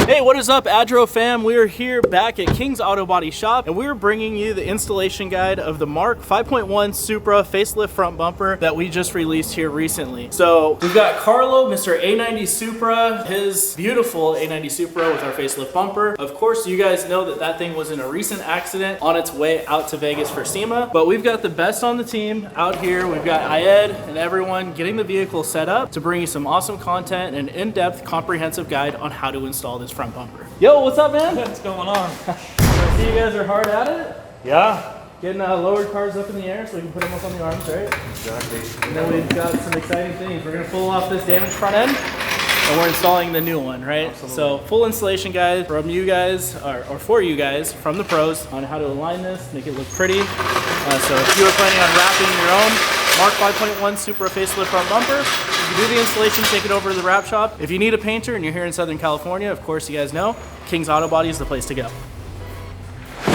Hey, what is up, ADRO fam? We are here back at King's Auto Body Shop, and we're bringing you the installation guide of the Mark 5.1 Supra facelift front bumper that we just released here recently. So we've got Carlo, Mr. A90 Supra, his beautiful A90 Supra with our facelift bumper. Of course, you guys know that that thing was in a recent accident on its way out to Vegas for SEMA, but we've got the best on the team out here. We've got Ayed and everyone getting the vehicle set up to bring you some awesome content and an in-depth, comprehensive guide on how to install this front bumper. Yo, what's up, man? What's going on? I see you guys are hard at it. Yeah. Getting lowered cars up in the air so we can put them up on the arms, right? Exactly. And then we've got some exciting things. We're gonna pull off this damaged front end and we're installing the new one, right? Absolutely. So full installation guide from you guys, or for you guys, from the pros on how to align this, make it look pretty. So if you are planning on wrapping your own Mark 5.1 Supra facelift front bumper, you can do the installation, take it over to the wrap shop. If you need a painter and you're here in Southern California, of course you guys know, King's Auto Body is the place to go. 3,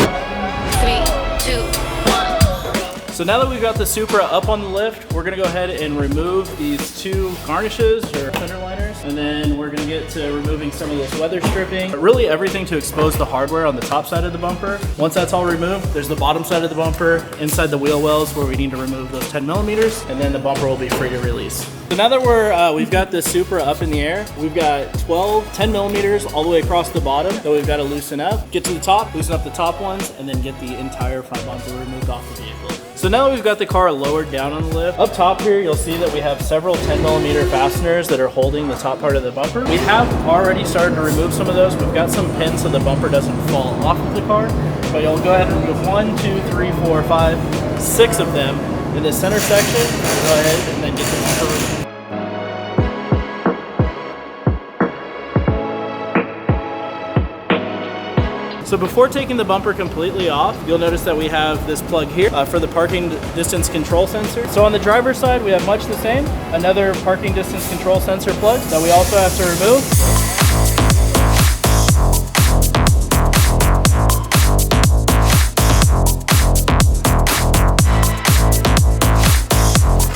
2, 1. So now that we've got the Supra up on the lift, we're gonna go ahead and remove these two garnishes or fender liners, and then we're gonna get to removing some of this weather stripping, but really everything to expose the hardware on the top side of the bumper. Once that's all removed, there's the bottom side of the bumper inside the wheel wells where we need to remove those 10 millimeters, and then the bumper will be free to release. So now that we've got this Supra up in the air, we've got 10 millimeters all the way across the bottom that we've got to loosen up. Get to the top, loosen up the top ones, and then get the entire front bumper removed off the vehicle. So now that we've got the car lowered down on the lift, up top here you'll see that we have several 10 millimeter fasteners that are holding the top part of the bumper. We have already started to remove some of those. We've got some pins so the bumper doesn't fall off of the car, but you'll go ahead and remove 1, 2, 3, 4, 5, 6 of them in this center section. Go ahead and then get the bumper removed. So before taking the bumper completely off, you'll notice that we have this plug here for the parking distance control sensor. So on the driver's side, we have much the same. Another parking distance control sensor plug that we also have to remove.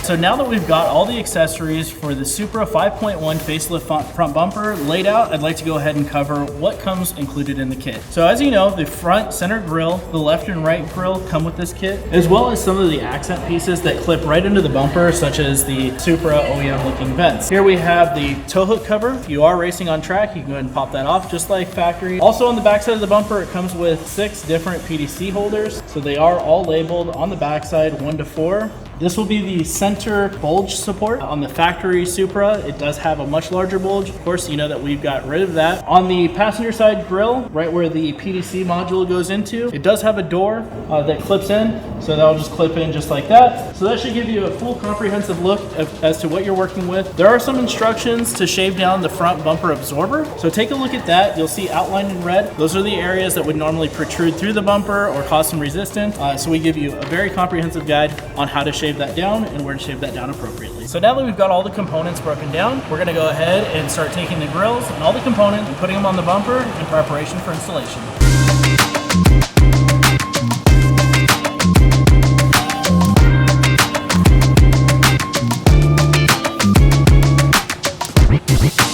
So now that we've got all the accessories for the Supra 5.1 facelift front bumper laid out, I'd like to go ahead and cover what comes included in the kit. So as you know, the front center grille, the left and right grille come with this kit, as well as some of the accent pieces that clip right into the bumper, such as the Supra OEM looking vents. Here we have the tow hook cover. If you are racing on track, you can go ahead and pop that off just like factory. Also on the back side of the bumper, it comes with 6 different PDC holders. So they are all labeled on the back side 1 to 4. This will be the center bulge support. On the factory Supra, it does have a much larger bulge. Of course, you know that we've got rid of that. On the passenger side grille, right where the PDC module goes into, it does have a door that clips in. So that'll just clip in just like that. So that should give you a full comprehensive look as to what you're working with. There are some instructions to shave down the front bumper absorber. So take a look at that. You'll see outlined in red. Those are the areas that would normally protrude through the bumper or cause some resistance. So we give you a very comprehensive guide on how to shave that down and where to shave that down appropriately. So now that we've got all the components broken down, we're gonna go ahead and start taking the grills and all the components and putting them on the bumper in preparation for installation.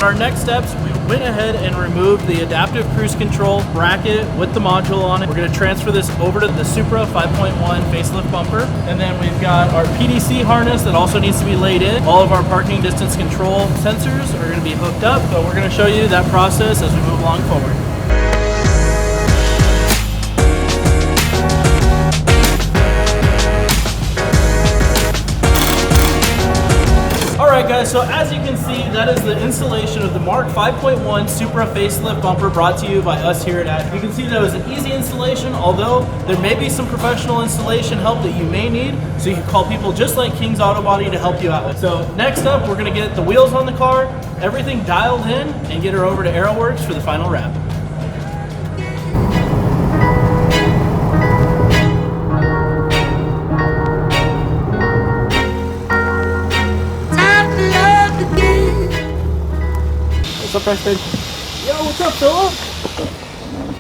Our next steps, we went ahead and removed the adaptive cruise control bracket with the module on it. We're going to transfer this over to the Supra 5.1 facelift bumper. And then we've got our PDC harness that also needs to be laid in. All of our parking distance control sensors are going to be hooked up. So we're going to show you that process as we move along forward. Alright guys, so as you can see, that is the installation of the Mark 5.1 Supra facelift bumper brought to you by us here at ADRO. You can see that it was an easy installation, although there may be some professional installation help that you may need, so you can call people just like King's Auto Body to help you out. So next up, we're going to get the wheels on the car, everything dialed in, and get her over to AeroWorks for the final wrap. What's up, Preston? Yo, what's up, Philip?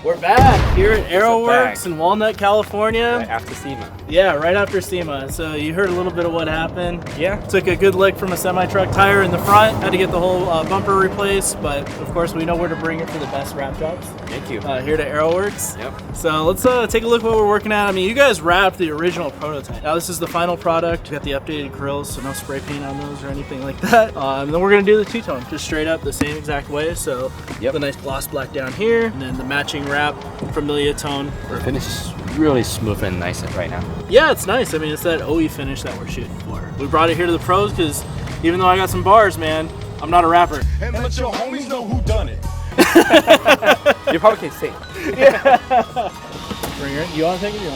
We're back here at AeroWorks in Walnut, California. Right after SEMA. Yeah, right after SEMA. So you heard a little bit of what happened. Yeah. Took a good lick from a semi-truck tire in the front. Had to get the whole bumper replaced, but of course we know where to bring it for the best wrap jobs. Thank you. Here to AeroWorks. Yep. So let's take a look at what we're working at. I mean, you guys wrapped the original prototype. Now this is the final product. We got the updated grills, so no spray paint on those or anything like that. And then we're gonna do the two-tone, just straight up the same exact way. So the nice gloss black down here, and then the matching wrap from tone. The finish is really smooth and nice right now. Yeah, it's nice. I mean, it's that OE finish that we're shooting for. We brought it here to the pros because even though I got some bars, man, I'm not a rapper. And let your homies know who done it. You probably can sing. Yeah. Bring her. You want to take it?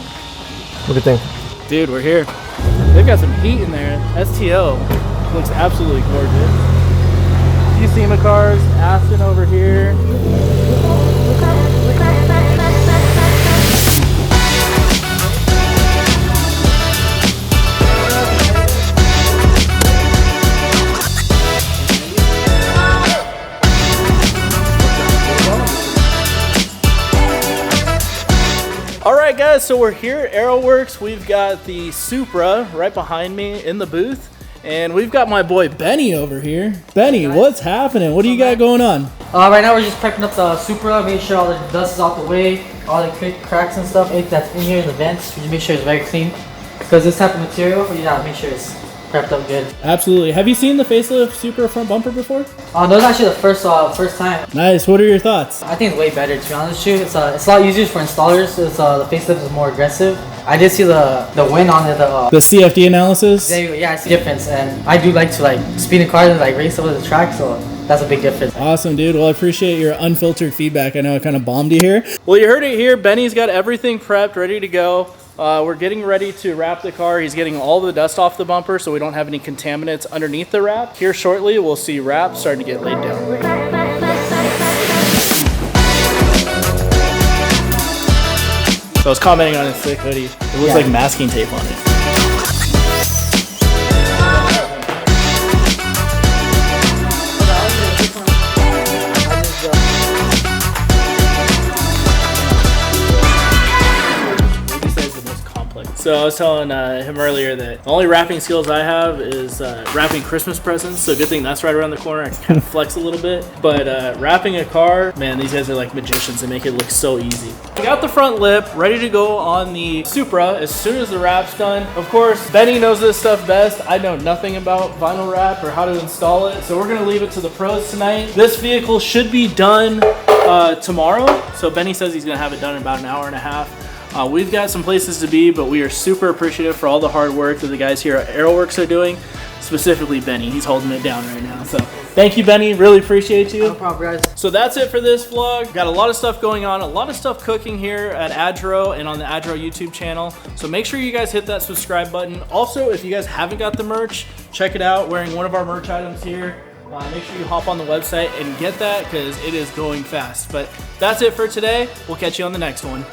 What do you think? Dude, we're here. They've got some heat in there. STO looks absolutely gorgeous. Few SEMA cars, Aston over here. Alright guys, so we're here at AeroWorks. We've got the Supra right behind me in the booth. And we've got my boy Benny over here. Benny, what's happening? What do you got going on? Right now we're just prepping up the Supra, make sure all the dust is out the way, all the cracks and stuff, anything that's in here in the vents, we just make sure it's very clean. Because this type of material, you gotta make sure it's prepped up good. Absolutely. Have you seen the facelift Supra front bumper before? That was actually the first time. Nice. What are your thoughts? I think it's way better, to be honest with you. It's a lot easier for installers. The facelift is more aggressive. I did see the win on it. The CFD analysis? Yeah, I see the difference. And I do like to speed in cars and race over the track, so that's a big difference. Awesome, dude. Well, I appreciate your unfiltered feedback. I know I kind of bombed you here. Well, you heard it here. Benny's got everything prepped, ready to go. We're getting ready to wrap the car. He's getting all the dust off the bumper so we don't have any contaminants underneath the wrap. Here shortly, we'll see wrap starting to get laid down. So I was commenting on his thick hoodie. It looks like masking tape on it. So I was telling him earlier that the only wrapping skills I have is wrapping Christmas presents. So good thing that's right around the corner. I can kind of flex a little bit. But wrapping a car, man, these guys are like magicians. They make it look so easy. We got the front lip ready to go on the Supra as soon as the wrap's done. Of course, Benny knows this stuff best. I know nothing about vinyl wrap or how to install it. So we're gonna leave it to the pros tonight. This vehicle should be done tomorrow. So Benny says he's gonna have it done in about an hour and a half. We've got some places to be, but we are super appreciative for all the hard work that the guys here at AeroWorks are doing, specifically Benny. He's holding it down right now. So thank you, Benny. Really appreciate you. No problem, guys. So that's it for this vlog. Got a lot of stuff going on, a lot of stuff cooking here at ADRO and on the ADRO YouTube channel. So make sure you guys hit that subscribe button. Also, if you guys haven't got the merch, check it out. Wearing one of our merch items here. Make sure you hop on the website and get that because it is going fast. But that's it for today. We'll catch you on the next one.